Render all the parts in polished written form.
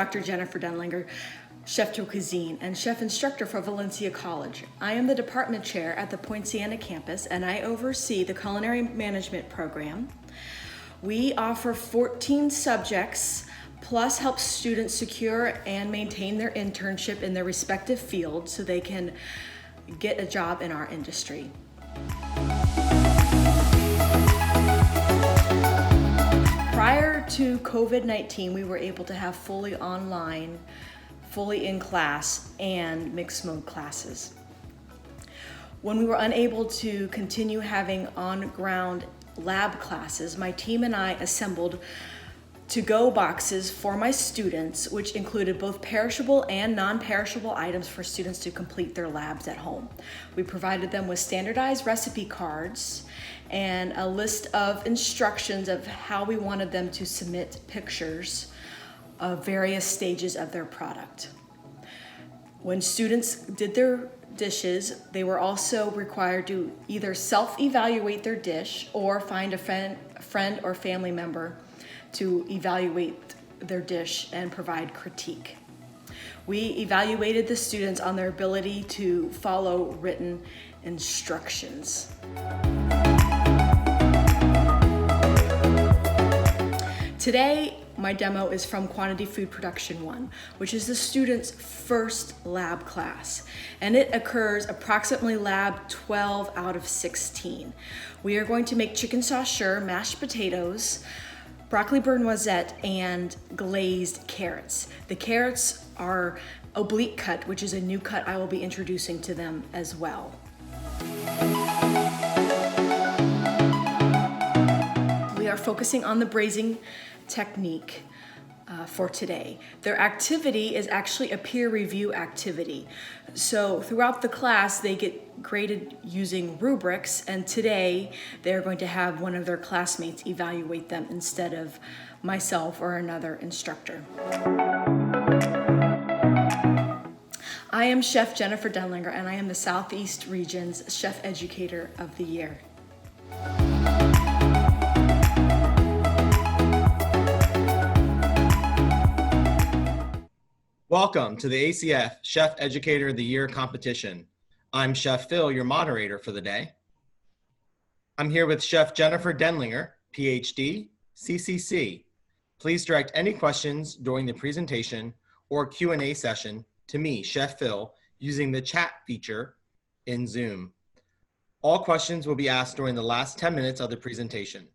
Dr. Jennifer Denlinger, chef de cuisine and chef instructor for Valencia College. I am the department chair at the Point Siena campus, and I oversee the culinary management program. We offer 14 subjects, plus help students secure and maintain their internship in their respective fields so they can get a job in our industry. Prior to COVID-19, we were able to have fully online, fully in class, and mixed mode classes. When we were unable to continue having on-ground lab classes, my team and I assembled to-go boxes for my students, which included both perishable and non-perishable items for students to complete their labs at home. We provided them with standardized recipe cards and a list of instructions of how we wanted them to submit pictures of various stages of their product. When students did their dishes, they were also required to either self-evaluate their dish or find a friend or family member to evaluate their dish and provide critique. We evaluated the students on their ability to follow written instructions. Today, my demo is from Quantity Food Production 1, which is the students' first lab class, and it occurs approximately lab 12 out of 16. We are going to make chicken saussure, mashed potatoes, broccoli beurre noisette, and glazed carrots. The carrots are oblique cut, which is a new cut I will be introducing to them as well. We are focusing on the braising technique for today. Their activity is actually a peer review activity. So throughout the class, they get graded using rubrics, and today they're going to have one of their classmates evaluate them instead of myself or another instructor. I am Chef Jennifer Denlinger, and I am the Southeast Region's Chef Educator of the Year. Welcome to the ACF Chef Educator of the Year competition. I'm Chef Phil, your moderator for the day. I'm here with Chef Jennifer Denlinger, PhD, CCC. Please direct any questions during the presentation or Q&A session to me, Chef Phil, using the chat feature in Zoom. All questions will be asked during the last 10 minutes of the presentation.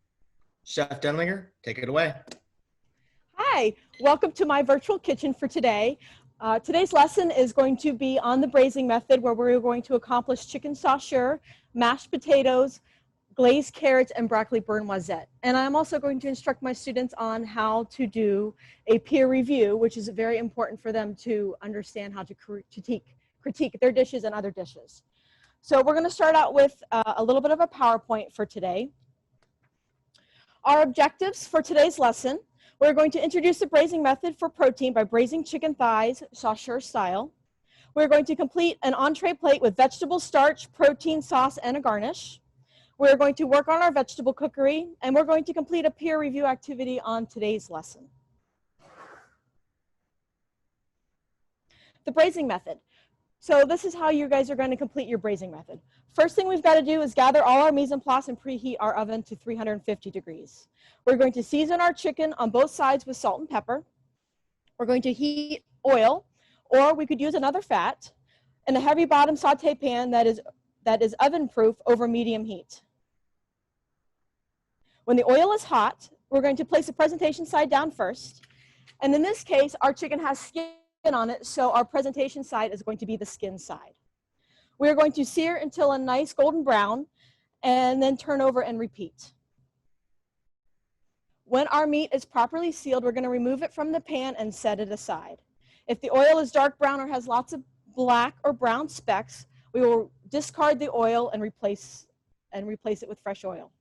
Chef Denlinger, take it away. Hi, welcome to my virtual kitchen for today. Today's lesson is going to be on the braising method, where we're going to accomplish chicken saussure, mashed potatoes, glazed carrots, and broccoli beurre noisette. And I'm also going to instruct my students on how to do a peer review, which is very important for them to understand how to critique their dishes and other dishes. So we're going to start out with a little bit of a PowerPoint for today. Our objectives for today's lesson: we're going to introduce the braising method for protein by braising chicken thighs, saussure style. We're going to complete an entree plate with vegetable starch, protein sauce, and a garnish. We're going to work on our vegetable cookery, and we're going to complete a peer review activity on today's lesson. The braising method. So this is how you guys are going to complete your braising method. First thing we've got to do is gather all our mise en place and preheat our oven to 350 degrees. We're going to season our chicken on both sides with salt and pepper. We're going to heat oil, or we could use another fat, in a heavy bottom saute pan that is oven proof over medium heat. When the oil is hot, we're going to place the presentation side down first. And in this case, our chicken has skin on it, so our presentation side is going to be the skin side. We're going to sear until a nice golden brown, and then turn over and repeat. When our meat is properly sealed, we're going to remove it from the pan and set it aside. If the oil is dark brown or has lots of black or brown specks, we will discard the oil and replace it with fresh oil.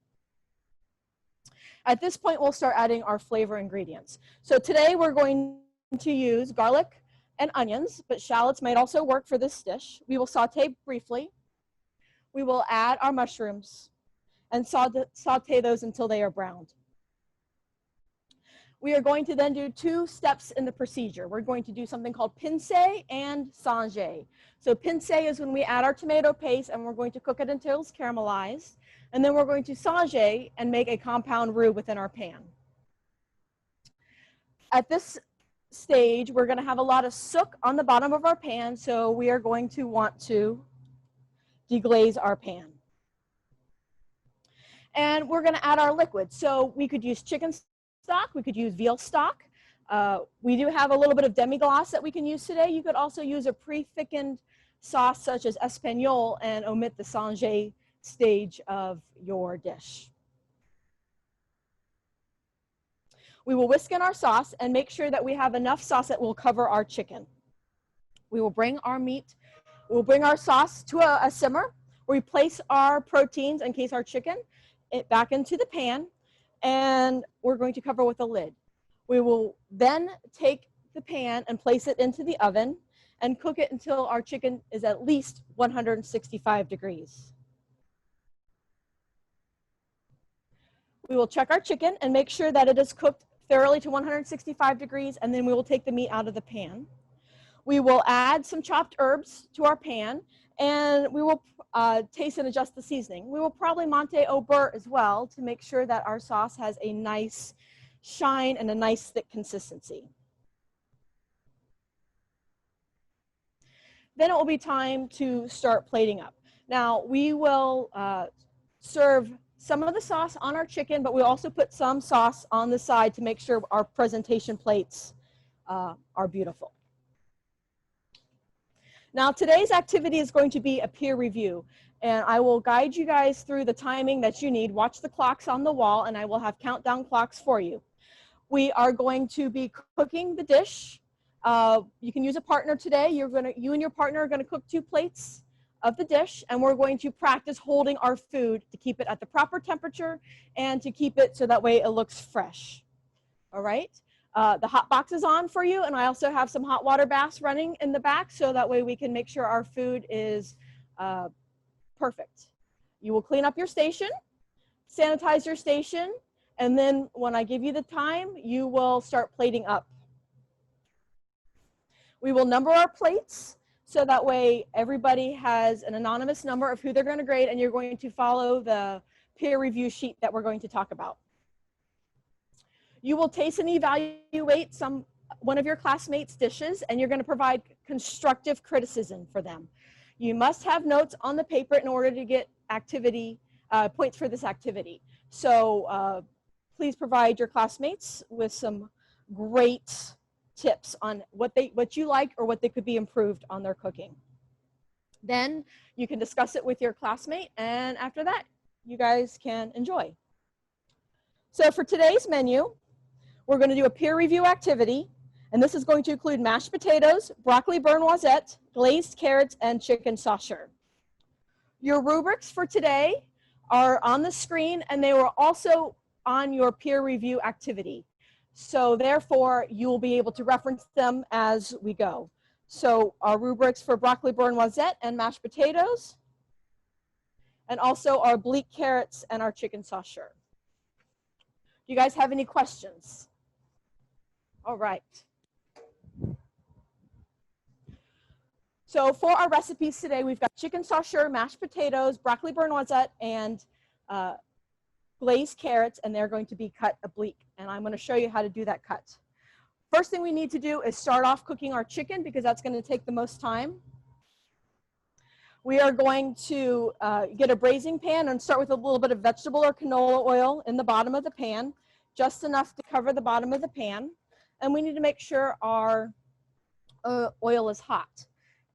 At this point, we'll start adding our flavor ingredients. So today we're going to use garlic and onions, but shallots might also work for this dish. We will saute briefly. We will add our mushrooms and saute those until they are browned. We are going to then do 2 steps in the procedure. We're going to do something called pincer and sanger. So pincer is when we add our tomato paste and we're going to cook it until it's caramelized. And then we're going to sanger and make a compound roux within our pan. At this stage, we're going to have a lot of soot on the bottom of our pan, so we are going to want to deglaze our pan. And we're going to add our liquid. So we could use chicken stock, we could use veal stock. We do have a little bit of demi-glace that we can use today. You could also use a pre-thickened sauce such as espagnole and omit the sanger stage of your dish. We will whisk in our sauce and make sure that we have enough sauce that will cover our chicken. We will bring our meat, we'll bring our sauce to a simmer. We place our proteins, in case our chicken, back into the pan, and we're going to cover with a lid. We will then take the pan and place it into the oven and cook it until our chicken is at least 165 degrees. We will check our chicken and make sure that it is cooked thoroughly to 165 degrees, and then we will take the meat out of the pan. We will add some chopped herbs to our pan, and we will taste and adjust the seasoning. We will probably Monte au beurre as well to make sure that our sauce has a nice shine and a nice thick consistency. Then it will be time to start plating up. Now we will serve some of the sauce on our chicken, but we also put some sauce on the side to make sure our presentation plates are beautiful. Now today's activity is going to be a peer review, and I will guide you guys through the timing that you need. Watch the clocks on the wall, and I will have countdown clocks for you. We are going to be cooking the dish. You can use a partner today. You and your partner are gonna cook 2 plates of the dish, and we're going to practice holding our food to keep it at the proper temperature and to keep it so that way it looks fresh. All right, the hot box is on for you, and I also have some hot water baths running in the back so that way we can make sure our food is perfect. You will clean up your station, sanitize your station, and then when I give you the time, you will start plating up. We will number our plates, so that way everybody has an anonymous number of who they're going to grade, and you're going to follow the peer review sheet that we're going to talk about. You will taste and evaluate one of your classmates' dishes, and you're going to provide constructive criticism for them. You must have notes on the paper in order to get points for this activity. So please provide your classmates with some great tips on what you like or what they could be improved on their cooking. Then you can discuss it with your classmate, and after that, you guys can enjoy. So for today's menu, we're going to do a peer review activity, and this is going to include mashed potatoes, broccoli beurre noisette, glazed carrots, and chicken saucier. Your rubrics for today are on the screen, and they were also on your peer review activity. So therefore, you will be able to reference them as we go. So our rubrics for broccoli beurre noisette and mashed potatoes, and also our bleak carrots and our chicken saucier. Do you guys have any questions? All right. So for our recipes today, we've got chicken saucier, mashed potatoes, broccoli beurre noisette, and glazed carrots, and they're going to be cut oblique, and I'm going to show you how to do that cut. First thing we need to do is start off cooking our chicken because that's going to take the most time. We are going to get a braising pan and start with a little bit of vegetable or canola oil in the bottom of the pan, just enough to cover the bottom of the pan, and we need to make sure our oil is hot.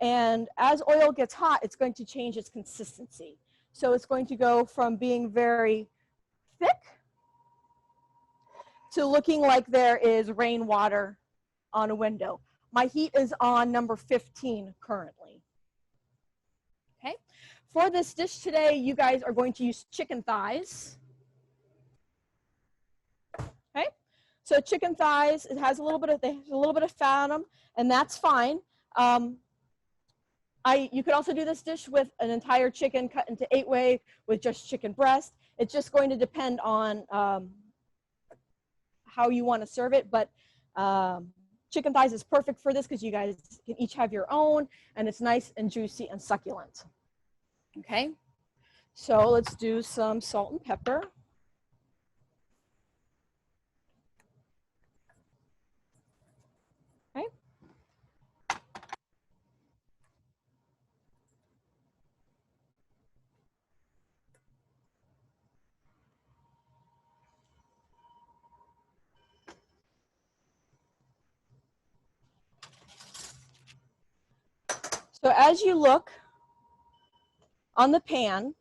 And as oil gets hot, it's going to change its consistency. So it's going to go from being very thick to looking like there is rainwater on a window. My heat is on number 15 currently. Okay, for this dish today, you guys are going to use chicken thighs. Okay, so chicken thighs, it has a little bit of fat on them, and that's fine. You could also do this dish with an entire chicken cut into 8-way with just chicken breast. It's just going to depend on how you want to serve it, but chicken thighs is perfect for this because you guys can each have your own, and it's nice and juicy and succulent. Okay, so let's do some salt and pepper. Okay. So as you look on the pan,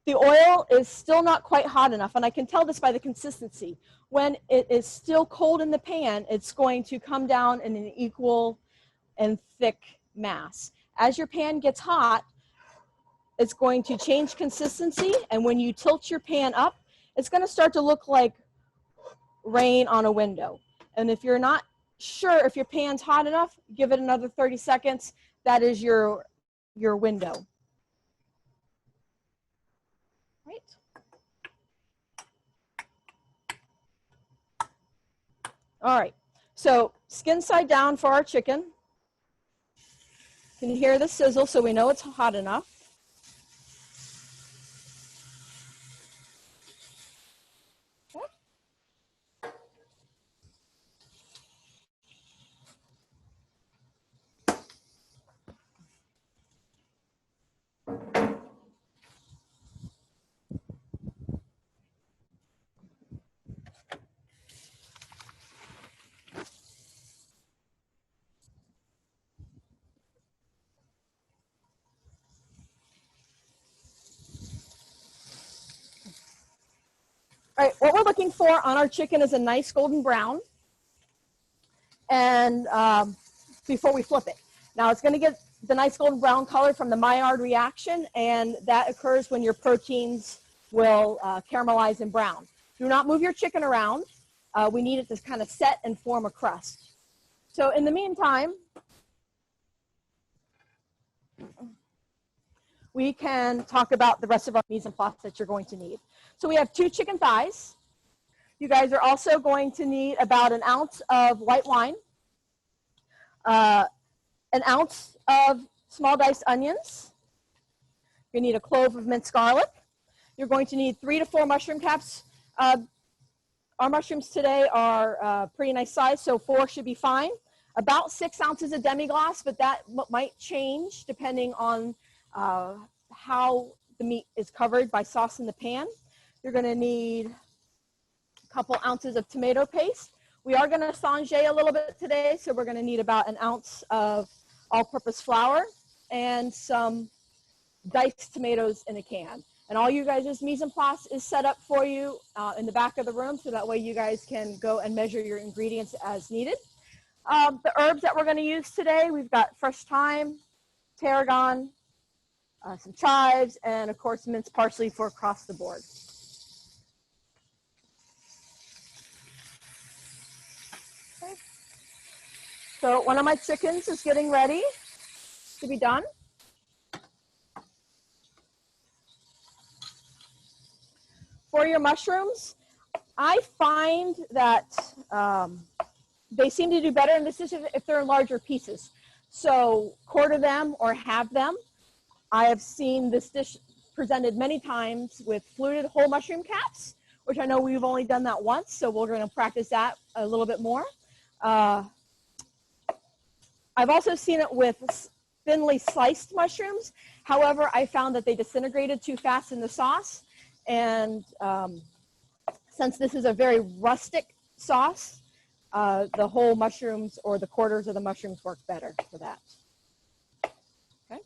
the oil is still not quite hot enough, and I can tell this by the consistency. When it is still cold in the pan, it's going to come down in an equal and thick mass. As your pan gets hot, it's going to change consistency, and when you tilt your pan up, it's going to start to look like rain on a window. And if you're not sure if your pan's hot enough, give it another 30 seconds. That is your window. Right. All right, so skin side down for our chicken. You can hear the sizzle, so we know it's hot enough. All right, what we're looking for on our chicken is a nice golden brown, and before we flip it. Now it's going to get the nice golden brown color from the Maillard reaction, and that occurs when your proteins will caramelize and brown. Do not move your chicken around. We need it to kind of set and form a crust. So in the meantime, we can talk about the rest of our mise en place that you're going to need. So we have 2 chicken thighs. You guys are also going to need about an ounce of white wine, an ounce of small diced onions. You need a clove of minced garlic. You're going to need 3 to 4 mushroom caps. Our mushrooms today are pretty nice size, so 4 should be fine. About 6 ounces of demi-glace, but that might change depending on how the meat is covered by sauce in the pan. You're going to need a couple ounces of tomato paste. We are going to sauté a little bit today, so we're going to need about an ounce of all-purpose flour and some diced tomatoes in a can. And all you guys' mise en place is set up for you in the back of the room, so that way you guys can go and measure your ingredients as needed. The herbs that we're going to use today, we've got fresh thyme, tarragon, some chives, and of course minced parsley for across the board. Okay. So one of my chickens is getting ready to be done. For your mushrooms, I find that they seem to do better, and this is if they're in larger pieces. So quarter them or halve them. I have seen this dish presented many times with fluted whole mushroom caps, which I know we've only done that once, so we're going to practice that a little bit more. I've also seen it with thinly sliced mushrooms. However, I found that they disintegrated too fast in the sauce, and since this is a very rustic sauce, the whole mushrooms or the quarters of the mushrooms work better for that. Okay.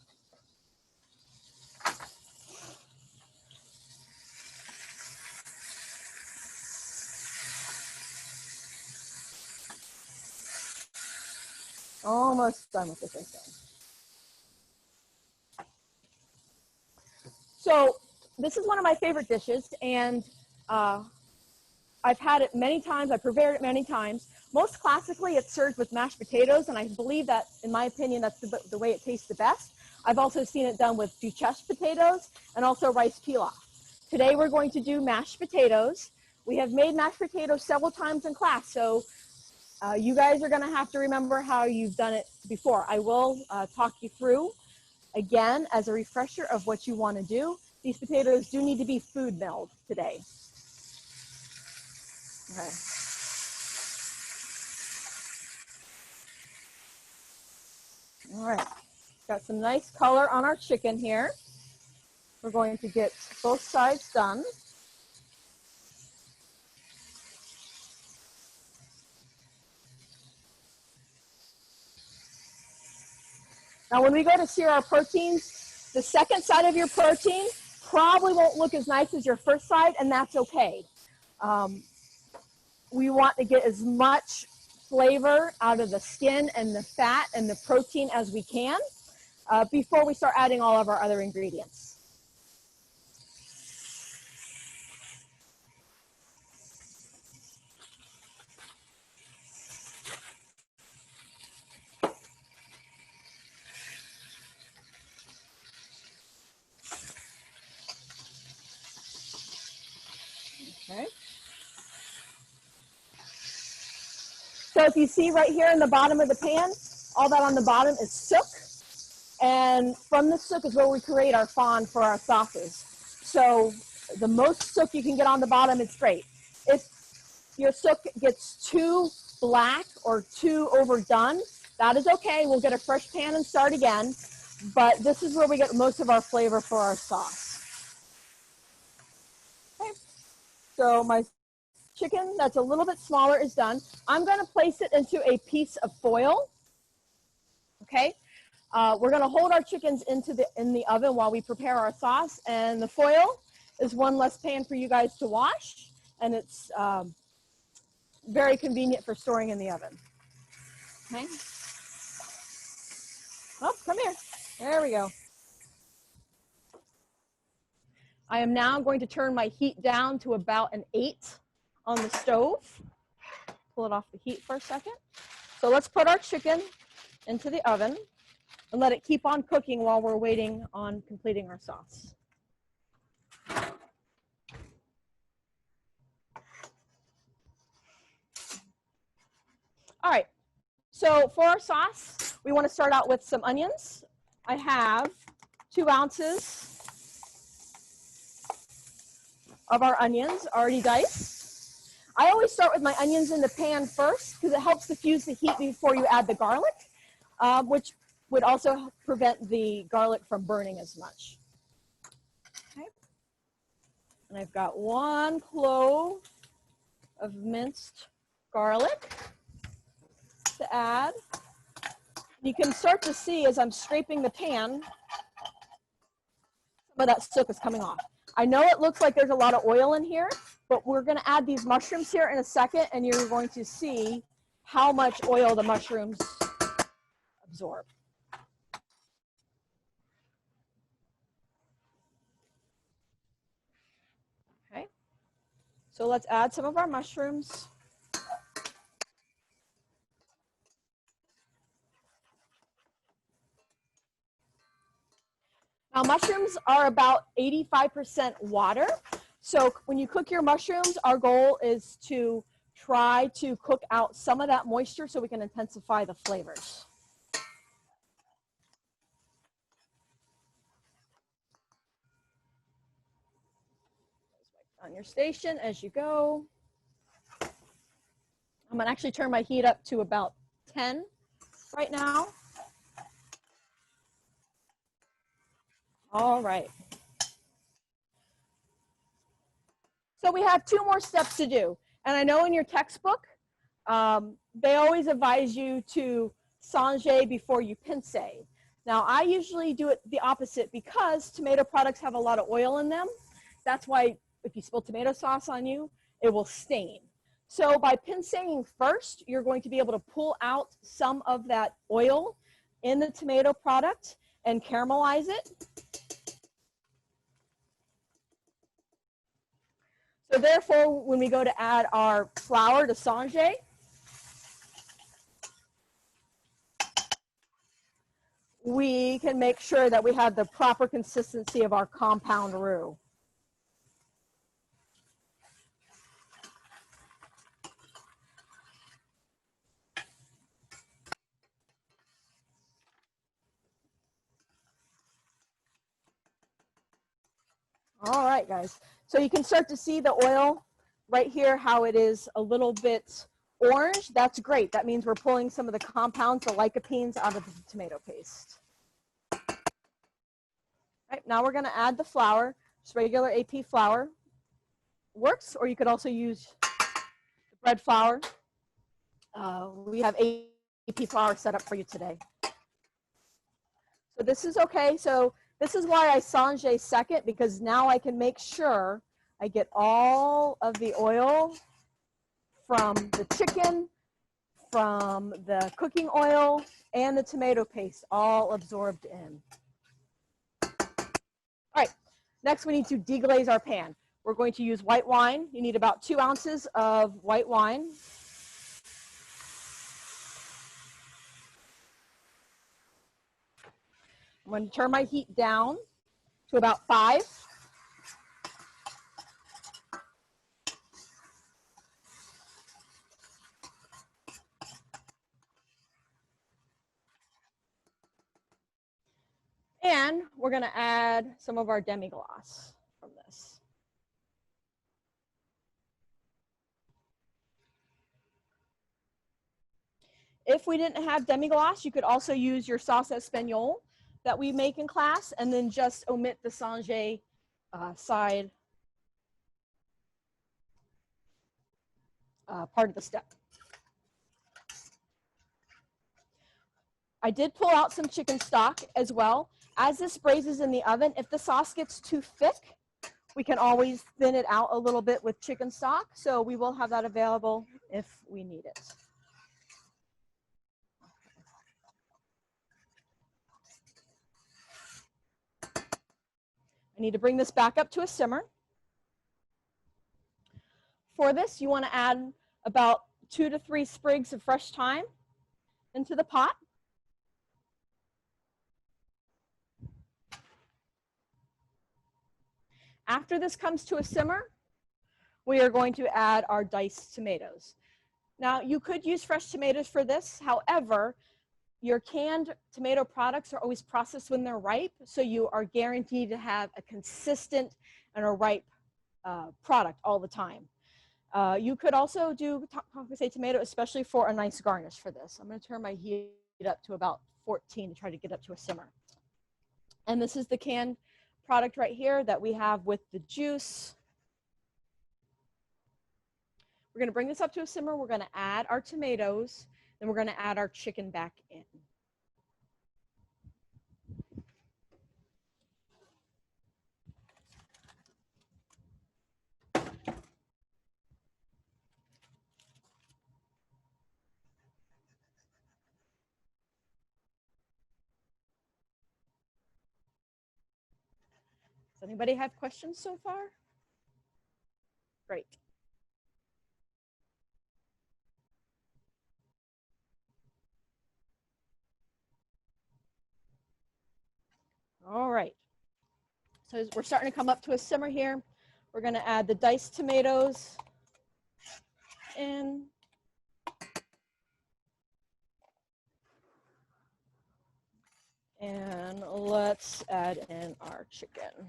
Almost done with this, I think. So this is one of my favorite dishes, and I've had it many times. I've prepared it many times. Most classically, it's served with mashed potatoes, and I believe that, in my opinion, that's the way it tastes the best. I've also seen it done with duchesse potatoes and also rice pilaf. Today, we're going to do mashed potatoes. We have made mashed potatoes several times in class, so you guys are going to have to remember how you've done it before. I will talk you through again as a refresher of what you want to do. These potatoes do need to be food milled today. Okay. All right, got some nice color on our chicken here. We're going to get both sides done. Now, when we go to sear our proteins, the second side of your protein probably won't look as nice as your first side, and that's okay. We want to get as much flavor out of the skin and the fat and the protein as we can before we start adding all of our other ingredients. Okay. So if you see right here in the bottom of the pan, all that on the bottom is sook. And from the sook is where we create our fond for our sauces. So the most sook you can get on the bottom, it's great. If your sook gets too black or too overdone, that is okay. We'll get a fresh pan and start again. But this is where we get most of our flavor for our sauce. Okay. So my chicken that's a little bit smaller is done. I'm going to place it into a piece of foil. Okay. We're going to hold our chickens in the oven while we prepare our sauce, and the foil is one less pan for you guys to wash, and it's very convenient for storing in the oven. Okay. Oh, come here. There we go. I am now going to turn my heat down to about an 8 on the stove. Pull it off the heat for a second. So let's put our chicken into the oven and let it keep on cooking while we're waiting on completing our sauce. All right, so for our sauce, we want to start out with some onions. I have 2 ounces of our onions already diced. I always start with my onions in the pan first because it helps diffuse the heat before you add the garlic, which would also prevent the garlic from burning as much. Okay. And I've got 1 clove of minced garlic to add. You can start to see as I'm scraping the pan, some of that sook is coming off. I know it looks like there's a lot of oil in here, but we're going to add these mushrooms here in a second, and you're going to see how much oil the mushrooms absorb. Okay, so let's add some of our mushrooms. Now, mushrooms are about 85% water. So when you cook your mushrooms, our goal is to try to cook out some of that moisture so we can intensify the flavors. On your station as you go. I'm going to actually turn my heat up to about 10 right now. All right. So we have 2 more steps to do. And I know in your textbook, they always advise you to sauté before you pince. Now, I usually do it the opposite because tomato products have a lot of oil in them. That's why if you spill tomato sauce on you, it will stain. So by pinceing first, you're going to be able to pull out some of that oil in the tomato product and caramelize it. So therefore, when we go to add our flour to sauté, we can make sure that we have the proper consistency of our compound roux. All right, guys. So you can start to see the oil right here, how it is a little bit orange. That's great. That means we're pulling some of the compounds, the lycopenes, out of the tomato paste. All right, now we're going to add the flour. Just regular AP flour works, or you could also use the bread flour. We have AP flour set up for you today. So this is okay. So this is why I sange second, because now I can make sure I get all of the oil from the chicken, from the cooking oil, and the tomato paste all absorbed in. All right, next we need to deglaze our pan. We're going to use white wine. You need about 2 ounces of white wine. I'm going to turn my heat down to about 5. And we're going to add some of our demi-glace from this. If we didn't have demi-glace, you could also use your sauce espagnole that we make in class, and then just omit the sange side part of the step. I did pull out some chicken stock as well. As this braises in the oven, if the sauce gets too thick, we can always thin it out a little bit with chicken stock. So we will have that available if we need it. I need to bring this back up to a simmer. For this, you want to add about 2 to 3 sprigs of fresh thyme into the pot. After this comes to a simmer, we are going to add our diced tomatoes. Now, you could use fresh tomatoes for this. However, your canned tomato products are always processed when they're ripe, so you are guaranteed to have a consistent and a ripe product all the time. You could also do composite tomato, especially for a nice garnish for this. I'm going to turn my heat up to about 14 to try to get up to a simmer. And this is the canned product right here that we have with the juice. We're going to bring this up to a simmer. We're going to add our tomatoes, then we're going to add our chicken back in. Does anybody have questions so far? Great. All right. So as we're starting to come up to a simmer here. We're going to add the diced tomatoes in. And let's add in our chicken.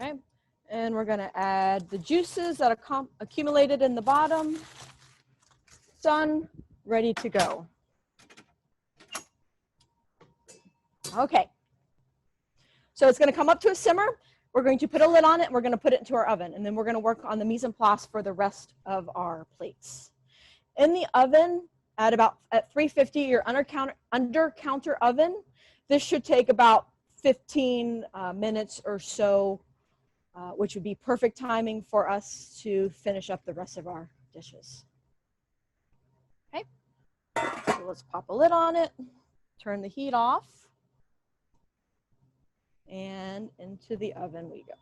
Okay, and we're going to add the juices that are accumulated in the bottom. Done, ready to go. Okay, so it's going to come up to a simmer. We're going to put a lid on it, and we're going to put it into our oven, and then we're going to work on the mise en place for the rest of our plates. In the oven, at 350, your under counter oven, this should take about 15 minutes or so, which would be perfect timing for us to finish up the rest of our dishes. Okay, so let's pop a lid on it, turn the heat off, and into the oven we go.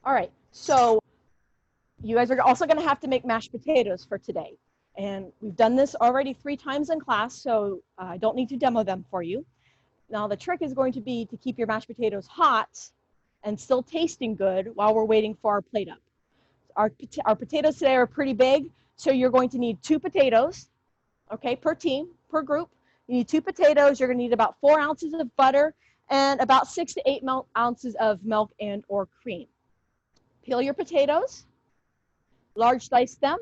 All right, so you guys are also going to have to make mashed potatoes for today. And we've done this already 3 times in class, so I don't need to demo them for you. Now the trick is going to be to keep your mashed potatoes hot and still tasting good while we're waiting for our plate up. Our potatoes today are pretty big, so you're going to need 2 potatoes, okay, per team, per group. You need 2 potatoes. You're going to need about 4 ounces of butter and about 6 to 8 ounces of milk and or cream. Peel your potatoes, large slice them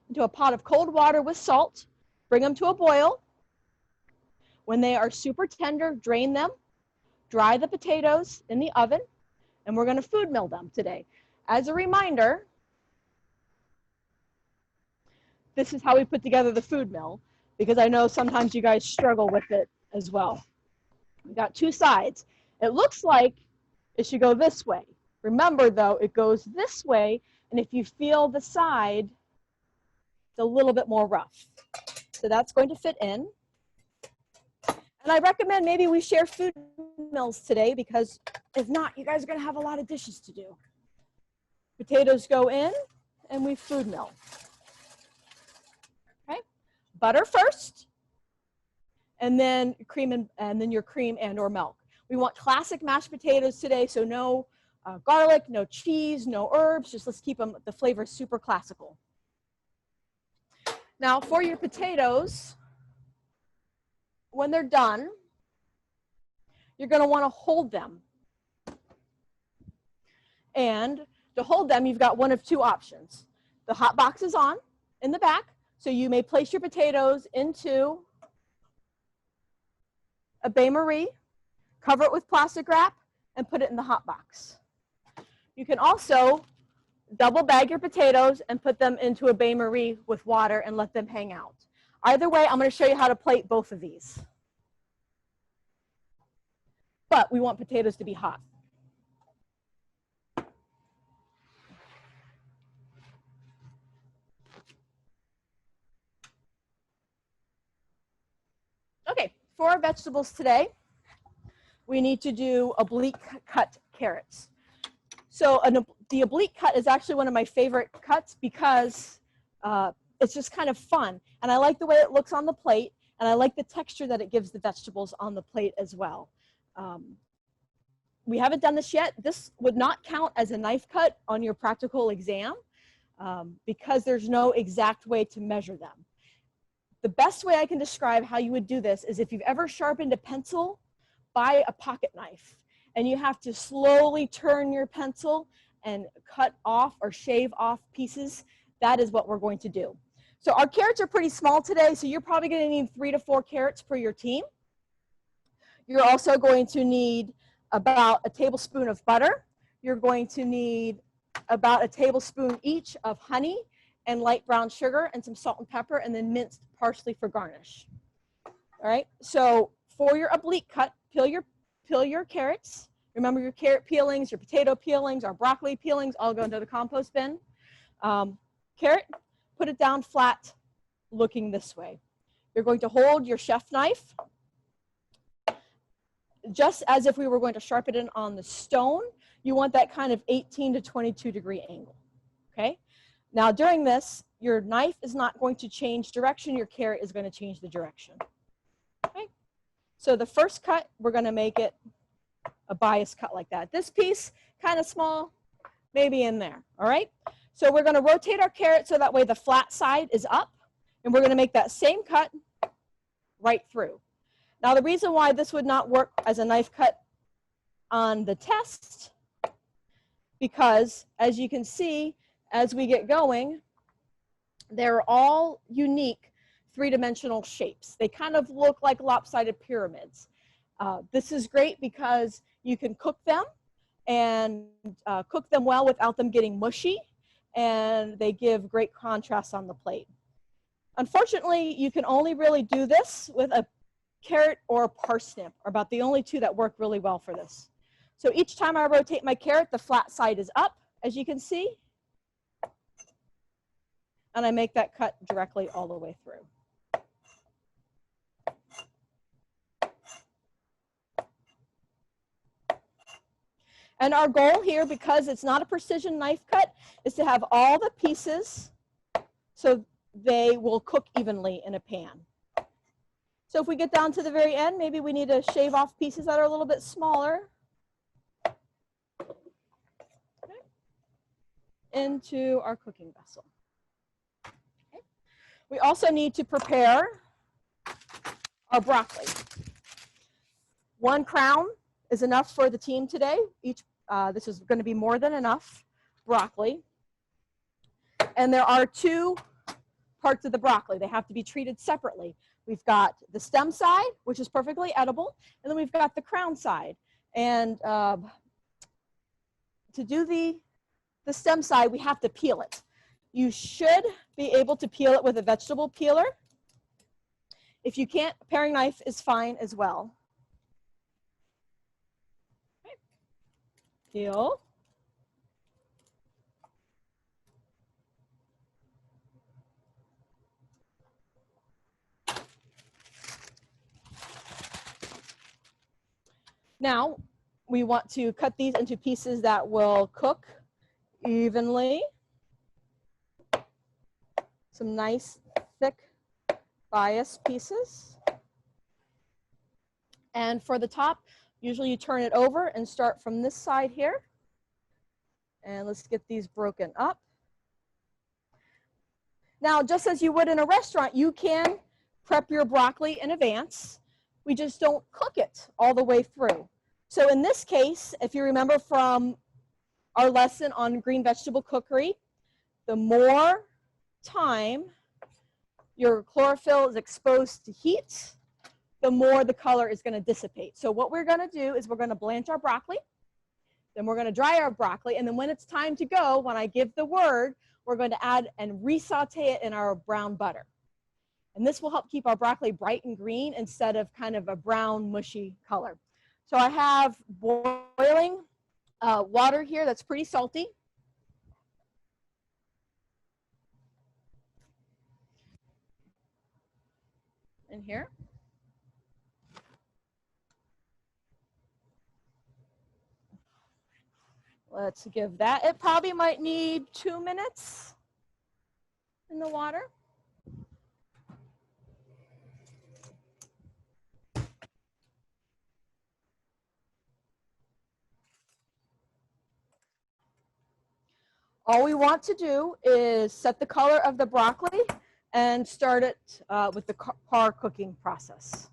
into a pot of cold water with salt. Bring them to a boil. When they are super tender, drain them. Dry the potatoes in the oven, and we're going to food mill them today. As a reminder, this is how we put together the food mill, because I know sometimes you guys struggle with it as well. We've got 2 sides. It looks like it should go this way. Remember though, it goes this way, and if you feel the side, it's a little bit more rough. So that's going to fit in. And I recommend maybe we share food mills today, because if not, you guys are going to have a lot of dishes to do. Potatoes go in and we food mill. Okay? Butter first, and then cream and then your cream and or milk. We want classic mashed potatoes today, so no garlic, no cheese, no herbs. Just let's keep them, the flavor super classical. Now for your potatoes, when they're done, you're going to want to hold them. And to hold them, you've got one of 2 options. The hot box is on in the back, so you may place your potatoes into a bain-marie, cover it with plastic wrap, and put it in the hot box. You can also double bag your potatoes and put them into a bain-marie with water and let them hang out. Either way, I'm going to show you how to plate both of these. But we want potatoes to be hot. Okay, for our vegetables today, we need to do oblique cut carrots. So the oblique cut is actually one of my favorite cuts, because it's just kind of fun. And I like the way it looks on the plate, and I like the texture that it gives the vegetables on the plate as well. We haven't done this yet. This would not count as a knife cut on your practical exam, because there's no exact way to measure them. The best way I can describe how you would do this is if you've ever sharpened a pencil, buy a pocket knife, and you have to slowly turn your pencil and cut off or shave off pieces. That is what we're going to do. So our carrots are pretty small today, so you're probably going to need 3 to 4 carrots per your team. You're also going to need about a tablespoon of butter. You're going to need about a tablespoon each of honey and light brown sugar and some salt and pepper, and then minced parsley for garnish. All right, so for your oblique cut, peel your carrots. Remember, your carrot peelings, your potato peelings, our broccoli peelings all go into the compost bin. Carrot, put it down flat, looking this way. You're going to hold your chef knife, just as if we were going to sharpen it on the stone. You want that kind of 18 to 22 degree angle, okay? Now during this, your knife is not going to change direction, your carrot is going to change the direction, okay? So the first cut, we're going to make it a bias cut like that. This piece, kind of small, maybe in there, all right? So we're going to rotate our carrot so that way the flat side is up, and we're going to make that same cut right through. Now the reason why this would not work as a knife cut on the test, because as you can see, as we get going, they're all unique 3-dimensional shapes. They kind of look like lopsided pyramids. This is great because you can cook them and cook them well without them getting mushy, and they give great contrast on the plate. Unfortunately, you can only really do this with a carrot or a parsnip, are about the only 2 that work really well for this. So each time I rotate my carrot, the flat side is up, as you can see, and I make that cut directly all the way through. And our goal here, because it's not a precision knife cut, is to have all the pieces so they will cook evenly in a pan. So if we get down to the very end, maybe we need to shave off pieces that are a little bit smaller. Okay. Into our cooking vessel. Okay. We also need to prepare our broccoli. 1 crown is enough for the team today. This is going to be more than enough broccoli. And there are 2 parts of the broccoli. They have to be treated separately. We've got the stem side, which is perfectly edible, and then we've got the crown side. And to do the stem side, we have to peel it. You should be able to peel it with a vegetable peeler. If you can't, a paring knife is fine as well. Okay. Peel. Now, we want to cut these into pieces that will cook evenly. Some nice, thick bias pieces. And for the top, usually you turn it over and start from this side here. And let's get these broken up. Now, just as you would in a restaurant, you can prep your broccoli in advance. We just don't cook it all the way through. So in this case, if you remember from our lesson on green vegetable cookery, the more time your chlorophyll is exposed to heat, the more the color is going to dissipate. So what we're going to do is we're going to blanch our broccoli, then we're going to dry our broccoli, and then when it's time to go, when I give the word, we're going to add and re-saute it in our brown butter. And this will help keep our broccoli bright and green instead of kind of a brown, mushy color. So I have boiling water here that's pretty salty. In here. Let's give that, it probably might need 2 minutes in the water. All we want to do is set the color of the broccoli and start it with the par cooking process.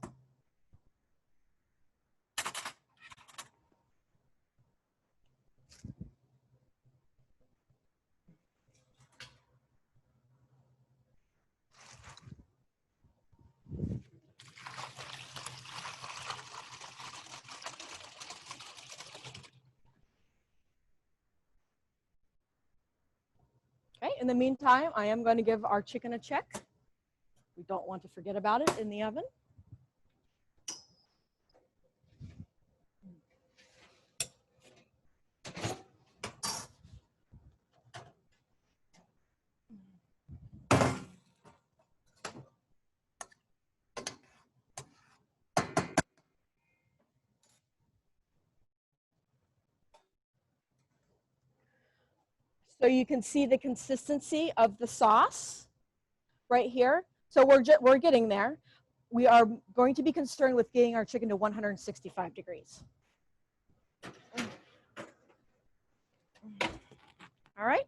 Okay, in the meantime, I am going to give our chicken a check. We don't want to forget about it in the oven. So you can see the consistency of the sauce right here. So we're getting there. We are going to be concerned with getting our chicken to 165 degrees. All right.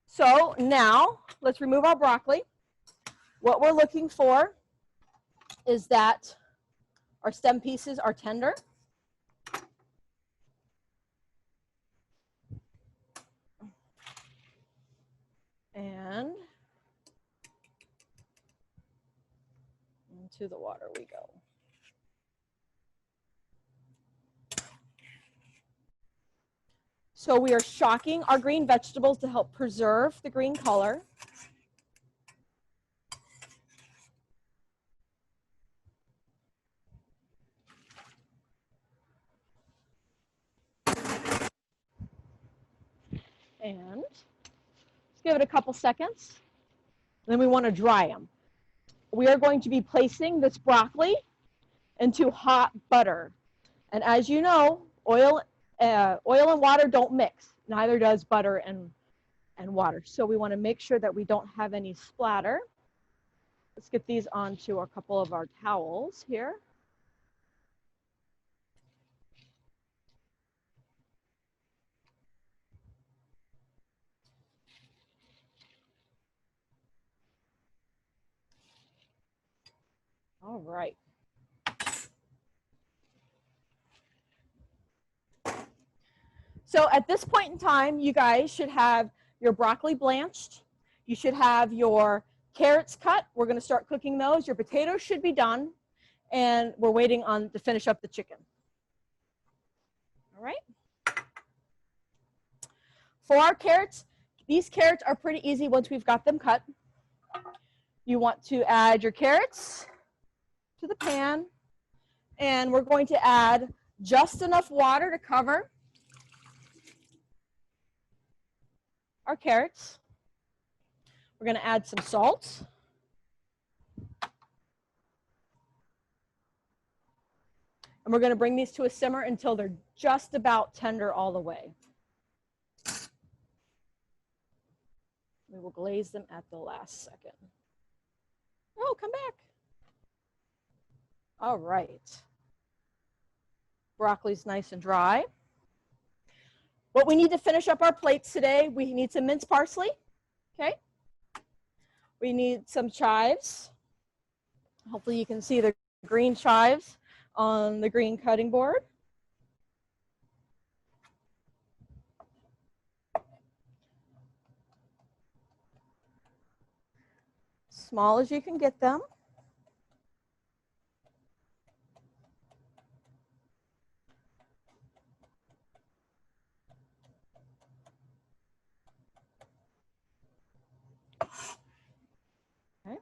So now let's remove our broccoli. What we're looking for is that our stem pieces are tender. And into the water we go. So we are shocking our green vegetables to help preserve the green color. And let's give it a couple seconds. Then we want to dry them. We are going to be placing this broccoli into hot butter. And as you know, oil Oil and water don't mix. Neither does butter and water. So we want to make sure that we don't have any splatter. Let's get these onto a couple of our towels here. All right. So at this point in time, you guys should have your broccoli blanched. You should have your carrots cut. We're going to start cooking those. Your potatoes should be done. And we're waiting on to finish up the chicken. All right. For our carrots, these carrots are pretty easy once we've got them cut. You want to add your carrots to the pan. And we're going to add just enough water to cover our carrots. We're going to add some salt. And we're going to bring these to a simmer until they're just about tender all the way. We will glaze them at the last second. Oh, come back. All right. Broccoli's nice and dry. What we need to finish up our plates today, we need some minced parsley, okay? We need some chives. Hopefully you can see the green chives on the green cutting board. Small as you can get them. Okay.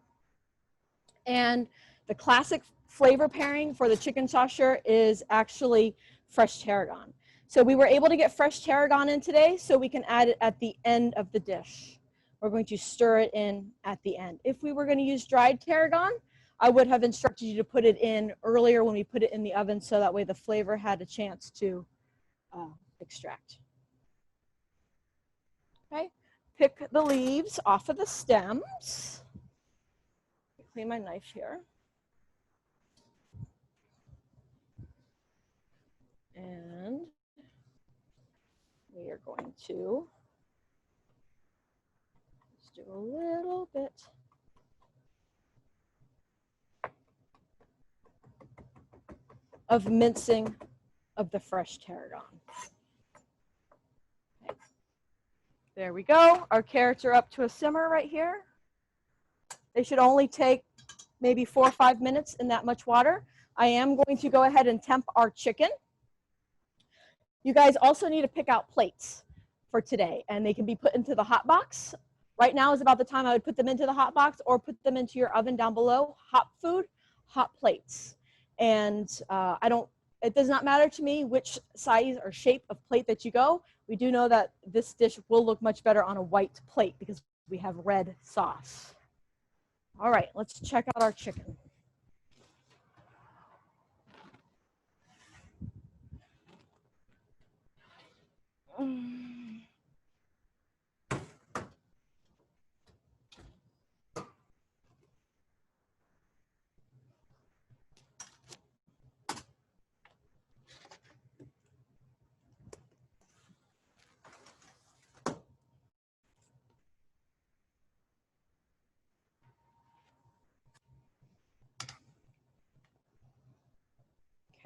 And the classic flavor pairing for the chicken saucer is actually fresh tarragon. So we were able to get fresh tarragon in today, so we can add it at the end of the dish. We're going to stir it in at the end. If we were going to use dried tarragon, I would have instructed you to put it in earlier when we put it in the oven, so that way the flavor had a chance to extract. Okay, pick the leaves off of the stems. Clean my knife here. And we are going to just do a little bit of mincing of the fresh tarragon. Okay. There we go. Our carrots are up to a simmer right here. They should only take maybe 4 or 5 minutes in that much water. I am going to go ahead and temp our chicken. You guys also need to pick out plates for today, and they can be put into the hot box. Right now is about the time I would put them into the hot box, or put them into your oven down below. Hot food, hot plates. And it does not matter to me which size or shape of plate that you go. We do know that this dish will look much better on a white plate because we have red sauce. All right, let's check out our chicken.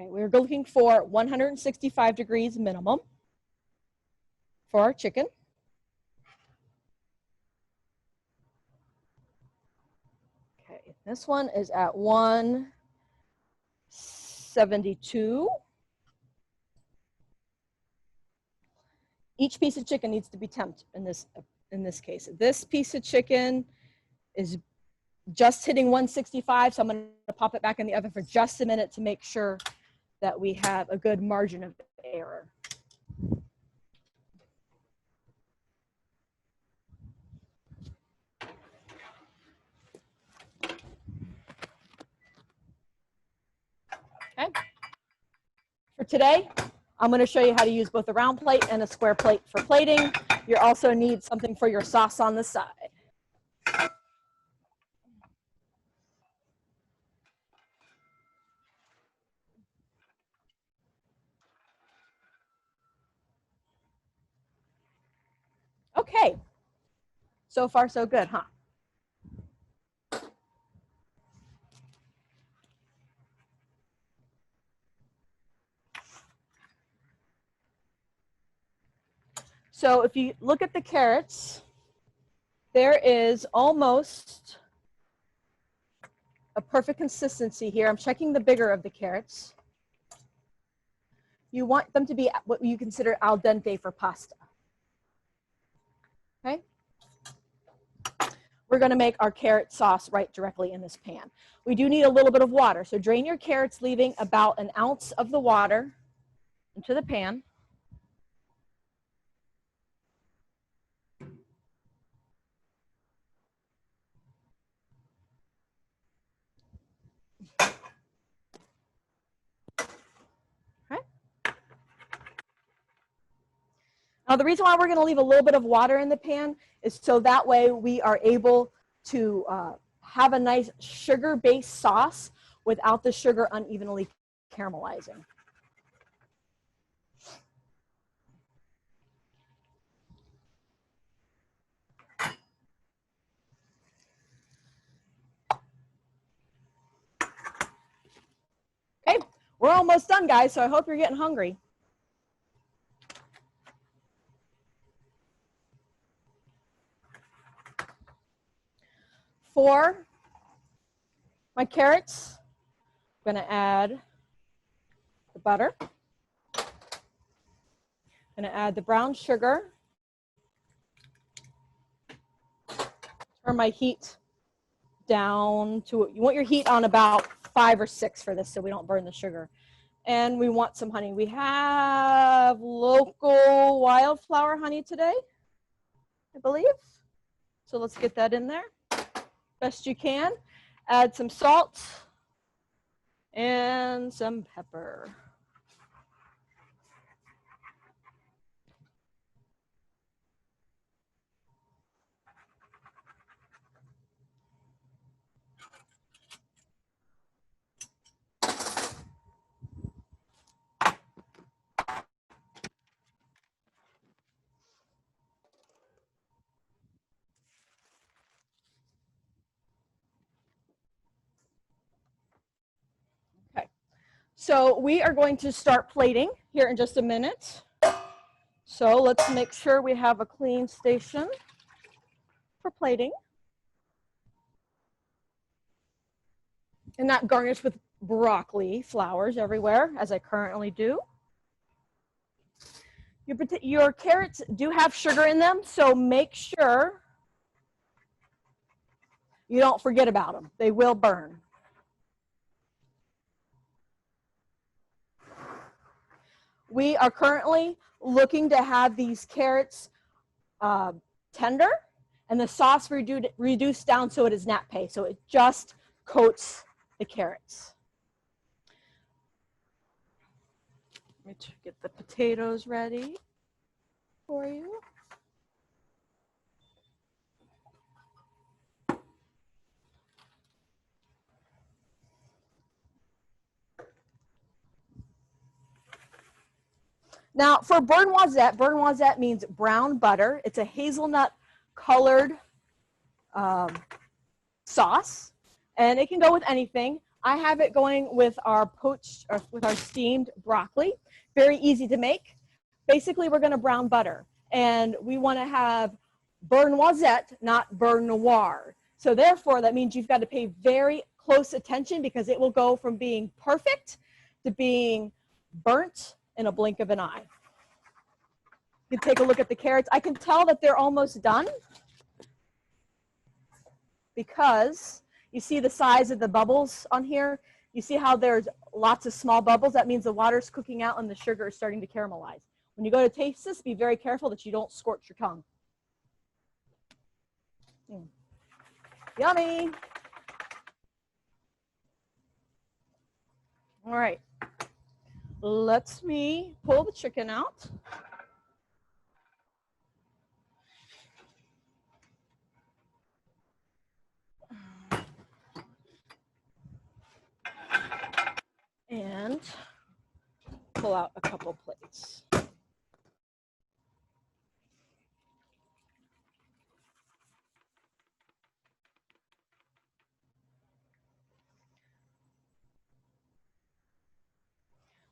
Okay, we're looking for 165 degrees minimum for our chicken. Okay, this one is at 172. Each piece of chicken needs to be temped in this case. This piece of chicken is just hitting 165, so I'm going to pop it back in the oven for just a minute to make sure that we have a good margin of error. Okay. For today, I'm going to show you how to use both a round plate and a square plate for plating. You also need something for your sauce on the side. Okay, so far so good, huh? So if you look at the carrots, there is almost a perfect consistency here. I'm checking the bigger of the carrots. You want them to be what you consider al dente for pasta. Okay? We're going to make our carrot sauce right directly in this pan. We do need a little bit of water, so drain your carrots, leaving about an ounce of the water into the pan. Okay. Now the reason why we're going to leave a little bit of water in the pan is so that way we are able to have a nice sugar-based sauce without the sugar unevenly caramelizing. Okay, we're almost done, guys, so I hope you're getting hungry. For my carrots, I'm going to add the butter. I'm going to add the brown sugar. Turn my heat down to, you want your heat on about 5 or 6 for this so we don't burn the sugar. And we want some honey. We have local wildflower honey today, I believe. So let's get that in there best you can. Add some salt and some pepper. So we are going to start plating here in just a minute. So let's make sure we have a clean station for plating. And not garnished with broccoli flowers everywhere, as I currently do. Your carrots do have sugar in them, so make sure you don't forget about them. They will burn. We are currently looking to have these carrots tender and the sauce reduced down so it is nappe, so it just coats the carrots. Let me get the potatoes ready for you. Now for beurre noisette means brown butter. It's a hazelnut colored sauce, and it can go with anything. I have it going with our poached, or with our steamed broccoli. Very easy to make. Basically, we're going to brown butter, and we want to have beurre noisette, not beurre noir. So therefore, that means you've got to pay very close attention because it will go from being perfect to being burnt in a blink of an eye. You can take a look at the carrots. I can tell that they're almost done because you see the size of the bubbles on here. You see how there's lots of small bubbles. That means the water's cooking out and the sugar is starting to caramelize. When you go to taste this, be very careful that you don't scorch your tongue. Yummy. All right. let me pull the chicken out. And pull out a couple plates. All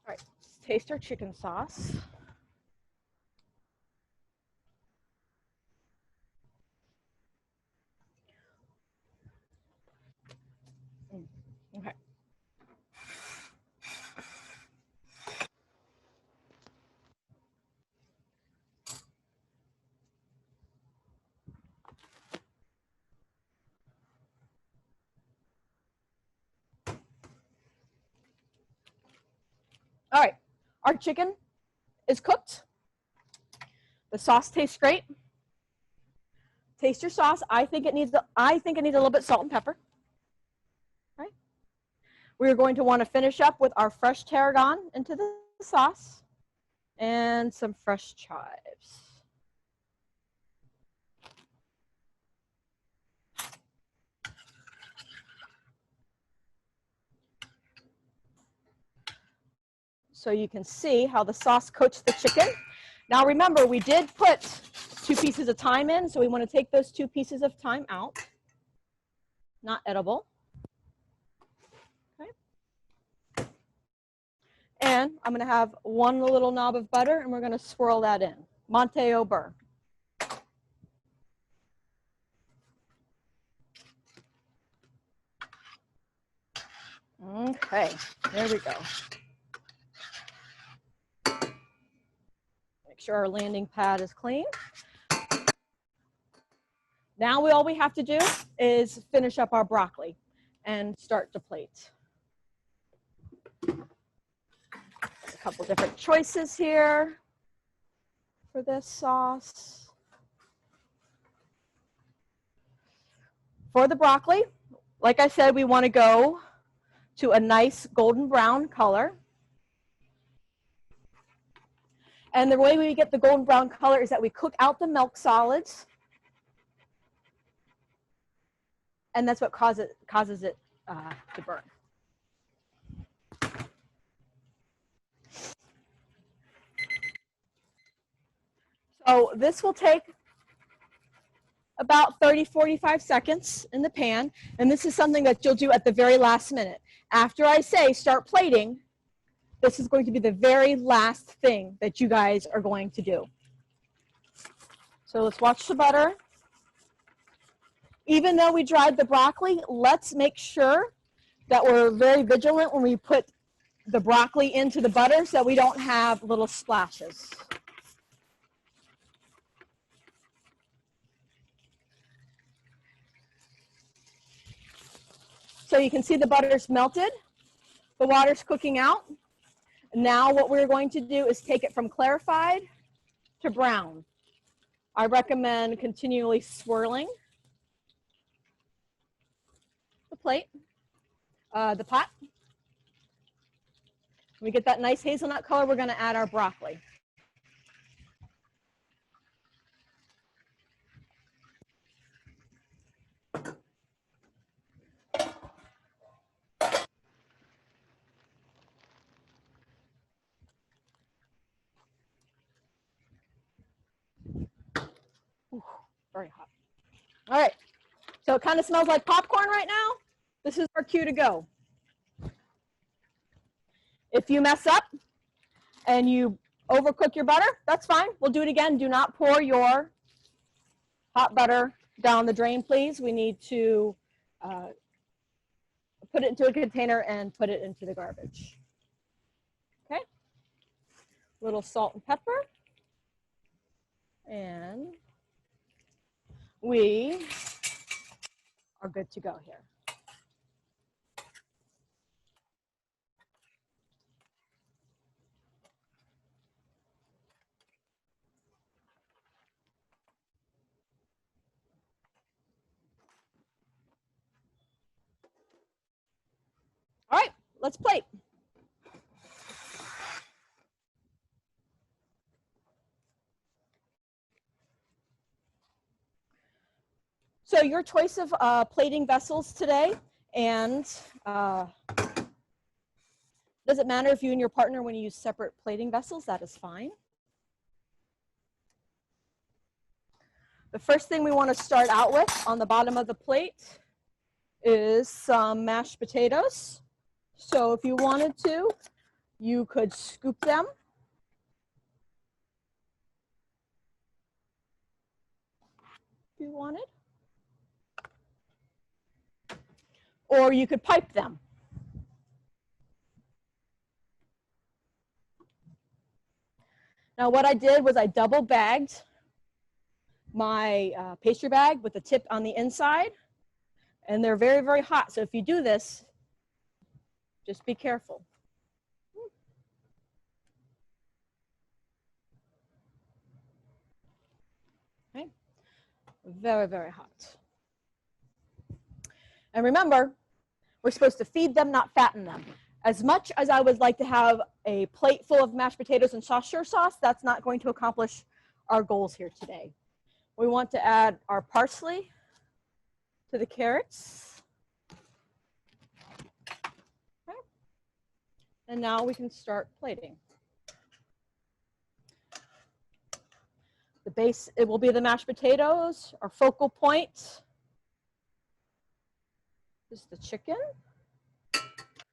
right, let's taste our chicken sauce. Okay. All right, our chicken is cooked. The sauce tastes great. Taste your sauce. I think it needs a little bit of salt and pepper. Right. We're going to want to finish up with our fresh tarragon into the sauce and some fresh chives. So you can see how the sauce coats the chicken. Now remember, we did put 2 pieces of thyme in, so we want to take those 2 pieces of thyme out. Not edible. Okay. And I'm going to have 1 little knob of butter, and we're going to swirl that in. Monte au beurre. Okay, there we go. Make sure our landing pad is clean. Now all we have to do is finish up our broccoli and start to plate. A couple different choices here for this sauce. For the broccoli, like I said, we want to go to a nice golden brown color. And the way we get the golden brown color is that we cook out the milk solids. And that's what causes it to burn. So this will take about 30-45 seconds in the pan. And this is something that you'll do at the very last minute. After I say start plating, this is going to be the very last thing that you guys are going to do. So let's watch the butter. Even though we dried the broccoli, let's make sure that we're very vigilant when we put the broccoli into the butter so we don't have little splashes. So you can see the butter's melted, the water's cooking out. Now what we're going to do is take it from clarified to brown. I recommend continually swirling the plate, the pot. When we get that nice hazelnut color, we're going to add our broccoli. Ooh, very hot. All right, so it kind of smells like popcorn right now. This is our cue to go. If you mess up and you overcook your butter, that's fine. We'll do it again. Do not pour your hot butter down the drain, please. We need to put it into a container and put it into the garbage. Okay. Little salt and pepper. And we are good to go here. All right, let's plate. So your choice of plating vessels today, and does it matter if you and your partner, when you use separate plating vessels, that is fine. The first thing we want to start out with on the bottom of the plate is some mashed potatoes. So if you wanted to, you could scoop them. If you wanted. Or you could pipe them. Now what I did was I double bagged my pastry bag with the tip on the inside, and they're very, very hot. So if you do this, just be careful. Okay, very, very hot. And remember, we're supposed to feed them, not fatten them. As much as I would like to have a plate full of mashed potatoes and saucier sauce, that's not going to accomplish our goals here today. We want to add our parsley to the carrots. Okay. And now we can start plating. The base, it will be the mashed potatoes. Our focal point is the chicken.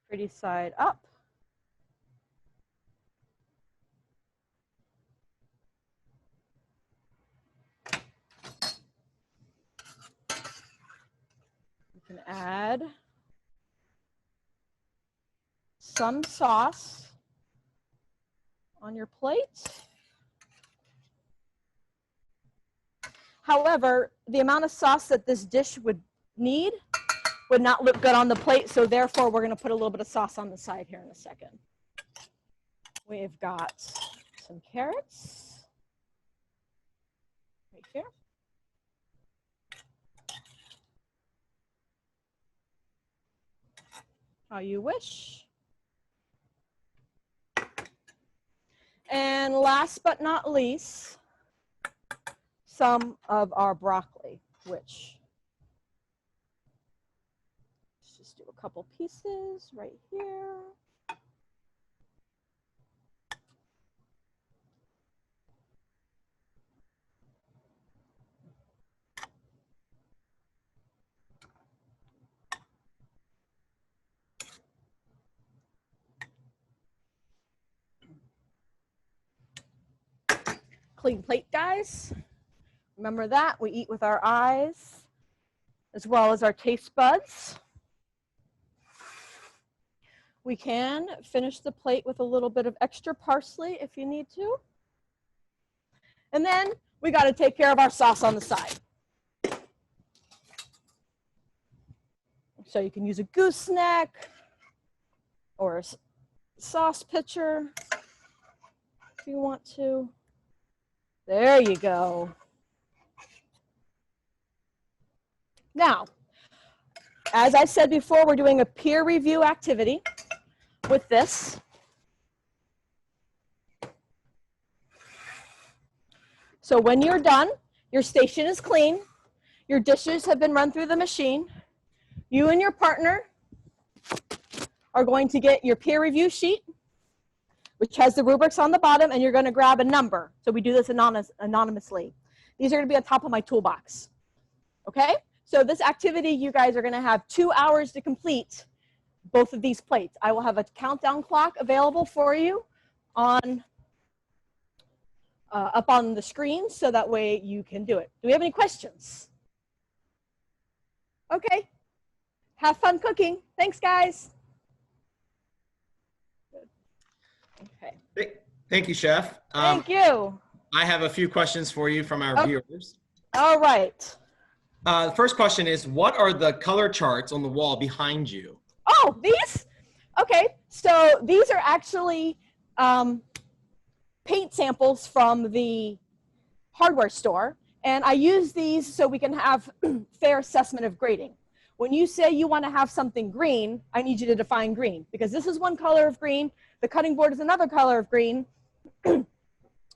Pretty side up. You can add some sauce on your plate. However, the amount of sauce that this dish would need would not look good on the plate, so therefore we're going to put a little bit of sauce on the side here in a second. We've got some carrots right here. How you wish. And last but not least, some of our broccoli, which let's just do a couple pieces right here. Clean plate, guys. Remember that, we eat with our eyes as well as our taste buds. We can finish the plate with a little bit of extra parsley if you need to. And then we got to take care of our sauce on the side. So you can use a gooseneck or a sauce pitcher if you want to. There you go. Now, as I said before, we're doing a peer review activity with this. So when you're done, your station is clean, your dishes have been run through the machine, you and your partner are going to get your peer review sheet, which has the rubrics on the bottom, and you're going to grab a number. So we do this anonymously. These are going to be on top of my toolbox. Okay? So this activity, you guys are going to have 2 hours to complete both of these plates. I will have a countdown clock available for you on up on the screen, so that way you can do it. Do we have any questions? Okay. Have fun cooking. Thanks, guys. Okay. Thank you, Chef. Thank you. I have a few questions for you from our viewers. All right. The first question is, what are the color charts on the wall behind you? Oh, these? Okay, so these are actually paint samples from the hardware store. And I use these so we can have fair assessment of grading. When you say you want to have something green, I need you to define green, because this is one color of green, the cutting board is another color of green,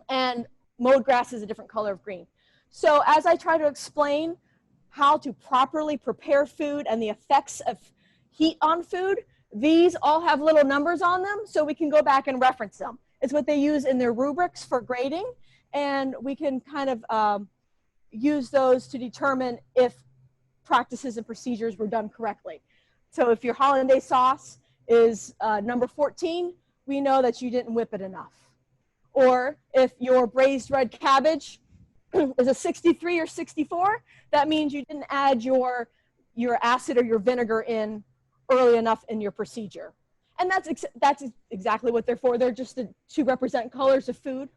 and mowed grass is a different color of green. So as I try to explain how to properly prepare food and the effects of heat on food, these all have little numbers on them, so we can go back and reference them. It's what they use in their rubrics for grading, and we can kind of use those to determine if practices and procedures were done correctly. So if your hollandaise sauce is number 14, we know that you didn't whip it enough. Or if your braised red cabbage is a 63 or 64, that means you didn't add your acid or your vinegar in early enough in your procedure. And that's exactly what they're for. They're just to represent colors of food.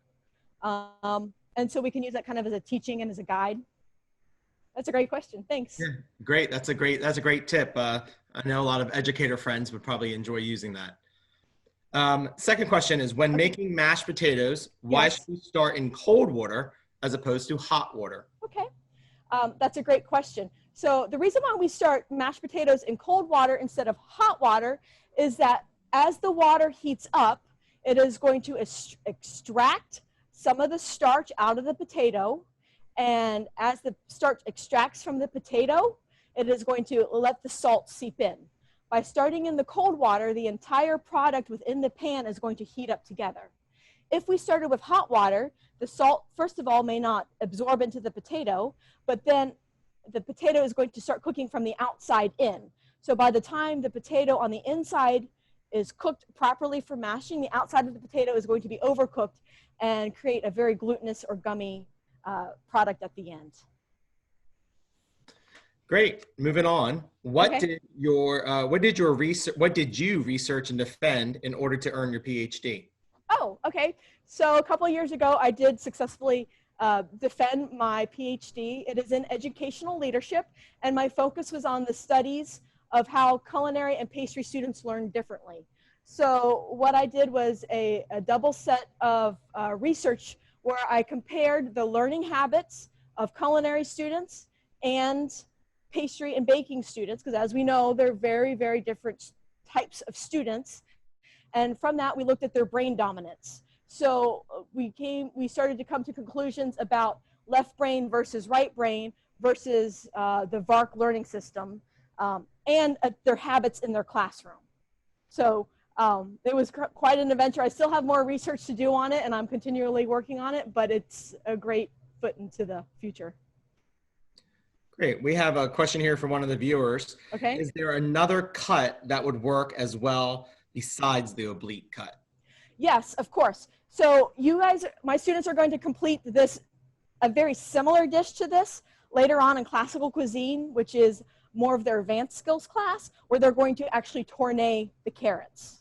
And so we can use that kind of as a teaching and as a guide. That's a great question. Thanks. Yeah, great. That's a great tip. I know a lot of educator friends would probably enjoy using that. Second question is, when making mashed potatoes, why should we start in cold water as opposed to hot water? Okay, that's a great question. So the reason why we start mashed potatoes in cold water instead of hot water is that as the water heats up, it is going to extract some of the starch out of the potato. And as the starch extracts from the potato, it is going to let the salt seep in. By starting in the cold water, the entire product within the pan is going to heat up together. If we started with hot water, the salt, first of all, may not absorb into the potato, but then the potato is going to start cooking from the outside in. So by the time the potato on the inside is cooked properly for mashing, the outside of the potato is going to be overcooked and create a very glutinous or gummy product at the end. Great. Moving on. What did you research and defend in order to earn your PhD? Oh, okay. So a couple of years ago, I did successfully defend my PhD. It is in educational leadership, and my focus was on the studies of how culinary and pastry students learn differently. So what I did was a double set of research where I compared the learning habits of culinary students and pastry and baking students, because as we know, they're very, very different types of students. And from that, we looked at their brain dominance. So we started to come to conclusions about left brain versus right brain versus the VARC learning system and their habits in their classroom. So it was quite an adventure. I still have more research to do on it, and I'm continually working on it, but it's a great foot into the future. Great. We have a question here from one of the viewers. Okay. Is there another cut that would work as well besides the oblique cut? Yes, of course. So you guys, my students are going to complete a very similar dish to this later on in classical cuisine, which is more of their advanced skills class, where they're going to actually tourne the carrots.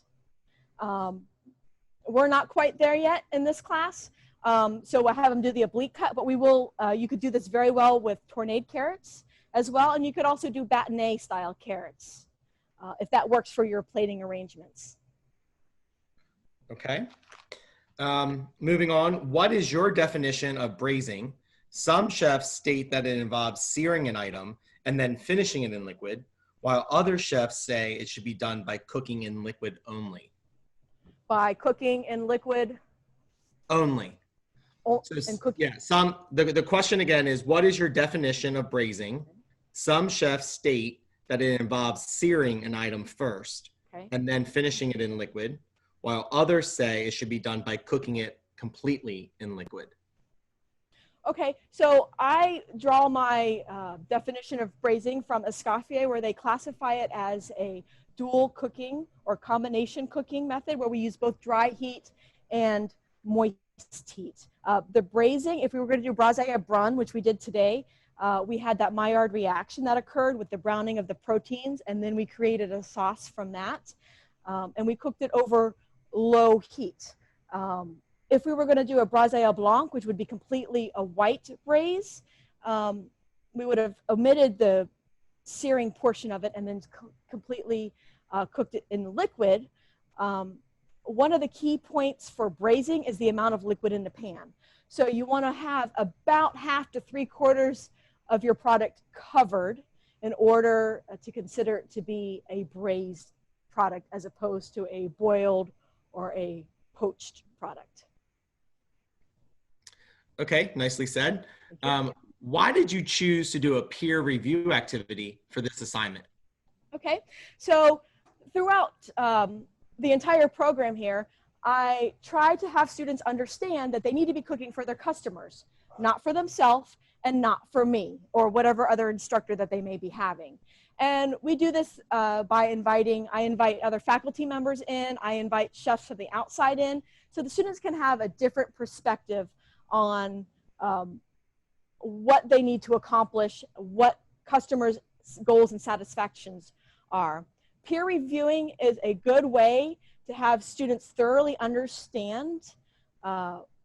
We're not quite there yet in this class, so I have them do the oblique cut, but we will, you could do this very well with tournade carrots as well, and you could also do bâtonnet style carrots, if that works for your plating arrangements. Okay. Moving on, what is your definition of braising? Some chefs state that it involves searing an item and then finishing it in liquid, while other chefs say it should be done by cooking in liquid only. By cooking in liquid? Only. And cooking. Yeah, the question again is, what is your definition of braising? Some chefs state that it involves searing an item first and then finishing it in liquid, while others say it should be done by cooking it completely in liquid. Okay, so I draw my definition of braising from Escoffier, where they classify it as a dual cooking or combination cooking method, where we use both dry heat and moist heat. The braising, if we were going to do braisé à brun, which we did today, we had that Maillard reaction that occurred with the browning of the proteins, and then we created a sauce from that, and we cooked it over low heat. If we were going to do a braisé à blanc, which would be completely a white braise, we would have omitted the searing portion of it and then completely cooked it in liquid. One of the key points for braising is the amount of liquid in the pan. So you want to have about 1/2 to 3/4 of your product covered in order to consider it to be a braised product as opposed to a boiled or a poached product. Okay, nicely said. Why did you choose to do a peer review activity for this assignment? Okay, so throughout the entire program here, I try to have students understand that they need to be cooking for their customers, not for themselves and not for me or whatever other instructor that they may be having. And we do this by I invite other faculty members in, I invite chefs from the outside in, so the students can have a different perspective on what they need to accomplish, what customers' goals and satisfactions are. Peer reviewing is a good way to have students thoroughly understand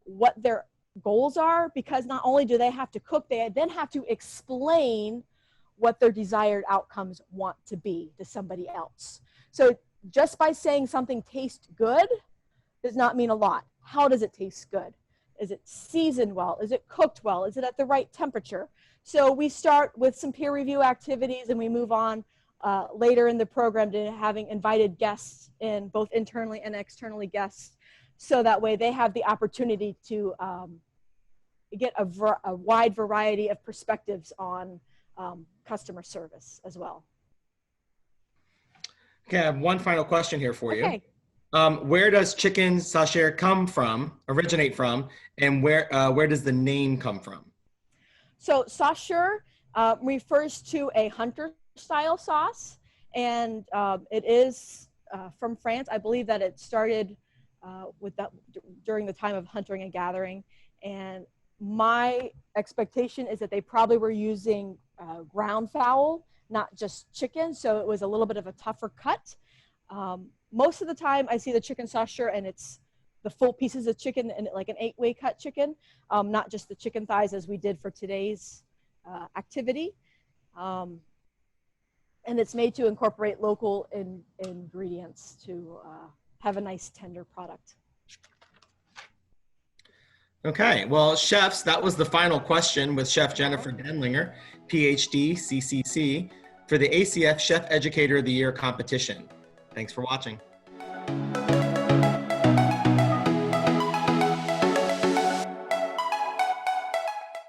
what their goals are, because not only do they have to cook, they then have to explain what their desired outcomes want to be to somebody else. So just by saying something tastes good does not mean a lot. How does it taste good? Is it seasoned well? Is it cooked well? Is it at the right temperature? So we start with some peer review activities and we move on later in the program to having invited guests in, both internally and externally guests, so that way they have the opportunity to get a wide variety of perspectives on customer service as well. Okay, I have one final question here for you. Okay. Where does chicken sachet originate from, and where does the name come from? So sauchure refers to a hunter style sauce, and it is from France. I believe that it started with that during the time of hunting and gathering, and my expectation is that they probably were using ground fowl, not just chicken, so it was a little bit of a tougher cut. Most of the time I see the chicken sauchure and it's the full pieces of chicken, and like an 8-way cut chicken, not just the chicken thighs as we did for today's activity. And it's made to incorporate local ingredients to have a nice tender product. Okay, well, chefs, that was the final question with Chef Jennifer Denlinger, PhD, CCC, for the ACF Chef Educator of the Year competition. Thanks for watching.